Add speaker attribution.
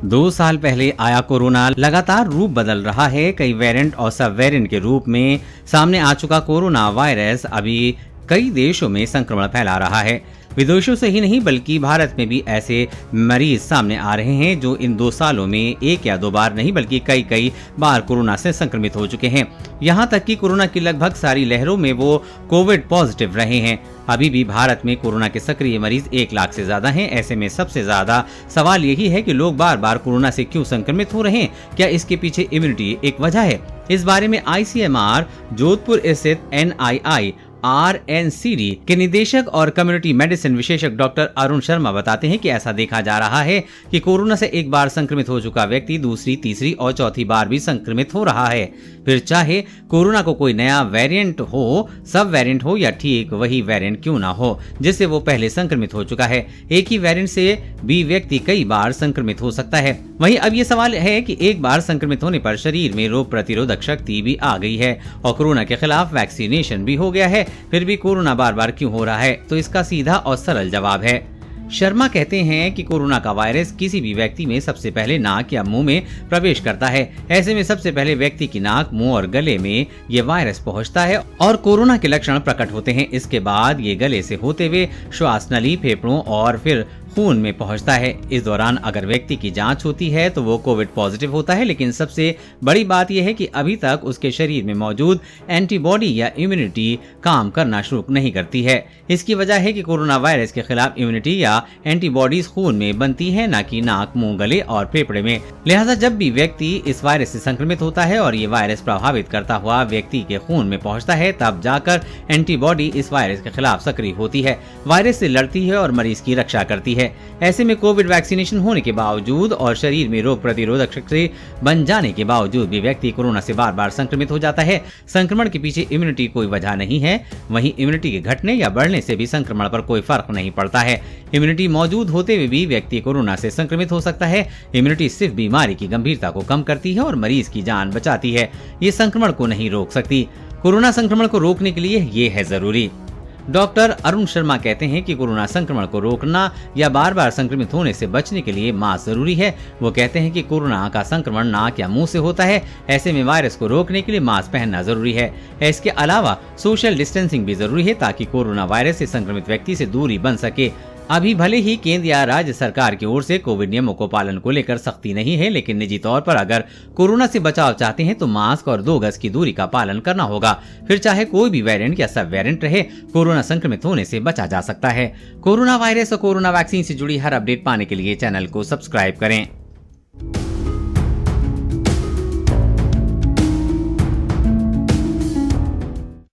Speaker 1: 2 साल पहले आया कोरोना लगातार रूप बदल रहा है। कई वेरिएंट और सब वेरिएंट के रूप में सामने आ चुका कोरोना वायरस अभी कई देशों में संक्रमण फैला रहा है। विदेशों से ही नहीं बल्कि भारत में भी ऐसे मरीज सामने आ रहे हैं जो इन 2 सालों में 1 या 2 बार नहीं बल्कि कई बार कोरोना से संक्रमित हो चुके हैं। यहां तक कि कोरोना की लगभग सारी लहरों में वो कोविड पॉजिटिव रहे हैं। अभी भी भारत में कोरोना के सक्रिय मरीज 1 लाख से ज्यादा हैं। ऐसे में सबसे ज्यादा सवाल यही है कि लोग बार बार कोरोना से क्यों संक्रमित हो रहे हैं। क्या इसके पीछे इम्यूनिटी एक वजह है? इस बारे में ICMR जोधपुर स्थित NII RNCD के निदेशक और कम्युनिटी मेडिसिन विशेषज्ञ डॉक्टर अरुण शर्मा बताते हैं कि ऐसा देखा जा रहा है कि कोरोना से 1 बार संक्रमित हो चुका व्यक्ति दूसरी, तीसरी और चौथी बार भी संक्रमित हो रहा है। फिर चाहे कोरोना को कोई नया वेरिएंट हो, सब वेरिएंट हो या ठीक वही वेरिएंट क्यों ना हो जिससे वो पहले संक्रमित हो चुका है, एक ही वेरिएंट से भी व्यक्ति कई बार संक्रमित हो सकता है। वहीं अब ये सवाल है कि 1 बार संक्रमित होने पर शरीर में रोग प्रतिरोधक शक्ति भी आ गई है और कोरोना के खिलाफ वैक्सीनेशन भी हो गया है, फिर भी कोरोना बार बार क्यों हो रहा है? तो इसका सीधा और सरल जवाब है। शर्मा कहते हैं कि कोरोना का वायरस किसी भी व्यक्ति में सबसे पहले नाक या मुंह में प्रवेश करता है। ऐसे में सबसे पहले व्यक्ति की नाक, मुंह और गले में ये वायरस पहुंचता है और कोरोना के लक्षण प्रकट होते हैं। इसके बाद ये गले से होते हुए श्वास नली, फेफड़ों और फिर खून में पहुंचता है। इस दौरान अगर व्यक्ति की जांच होती है तो वो कोविड पॉजिटिव होता है, लेकिन सबसे बड़ी बात यह है कि अभी तक उसके शरीर में मौजूद एंटीबॉडी या इम्यूनिटी काम करना शुरू नहीं करती है। इसकी वजह है कि कोरोना वायरस के खिलाफ इम्यूनिटी या एंटीबॉडीज खून में बनती है, न कि नाक, मुंह, गले और फेफड़े में। लिहाजा जब भी व्यक्ति इस वायरस से संक्रमित होता है और ये वायरस प्रभावित करता हुआ व्यक्ति के खून में पहुंचता है, तब जाकर एंटीबॉडी इस वायरस के खिलाफ सक्रिय होती है, वायरस से लड़ती है और मरीज की रक्षा करती है। ऐसे में कोविड वैक्सीनेशन होने के बावजूद और शरीर में रोग प्रतिरोधक शक्ति बन जाने के बावजूद भी व्यक्ति कोरोना से बार बार संक्रमित हो जाता है। संक्रमण के पीछे इम्यूनिटी कोई वजह नहीं है। वहीं इम्यूनिटी के घटने या बढ़ने से भी संक्रमण पर कोई फर्क नहीं पड़ता है। इम्यूनिटी मौजूद होते हुए भी व्यक्ति कोरोना से संक्रमित हो सकता है। इम्यूनिटी सिर्फ बीमारी की गंभीरता को कम करती है और मरीज की जान बचाती है, ये संक्रमण को नहीं रोक सकती। कोरोना संक्रमण को रोकने के लिए ये है जरूरी। डॉक्टर अरुण शर्मा कहते हैं कि कोरोना संक्रमण को रोकना या बार बार संक्रमित होने से बचने के लिए मास्क जरूरी है। वो कहते हैं कि कोरोना का संक्रमण नाक या मुंह से होता है, ऐसे में वायरस को रोकने के लिए मास्क पहनना जरूरी है। इसके अलावा सोशल डिस्टेंसिंग भी जरूरी है ताकि कोरोना वायरस से संक्रमित व्यक्ति से दूरी बन सके। अभी भले ही केंद्र या राज्य सरकार की ओर से कोविड नियमों को पालन को लेकर सख्ती नहीं है, लेकिन निजी तौर पर अगर कोरोना से बचाव चाहते हैं तो मास्क और 2 गज की दूरी का पालन करना होगा। फिर चाहे कोई भी वेरिएंट या सब वेरिएंट रहे, कोरोना संक्रमित होने से बचा जा सकता है। कोरोना वायरस और कोरोना वैक्सीन से जुड़ी हर अपडेट पाने के लिए चैनल को सब्सक्राइब करें।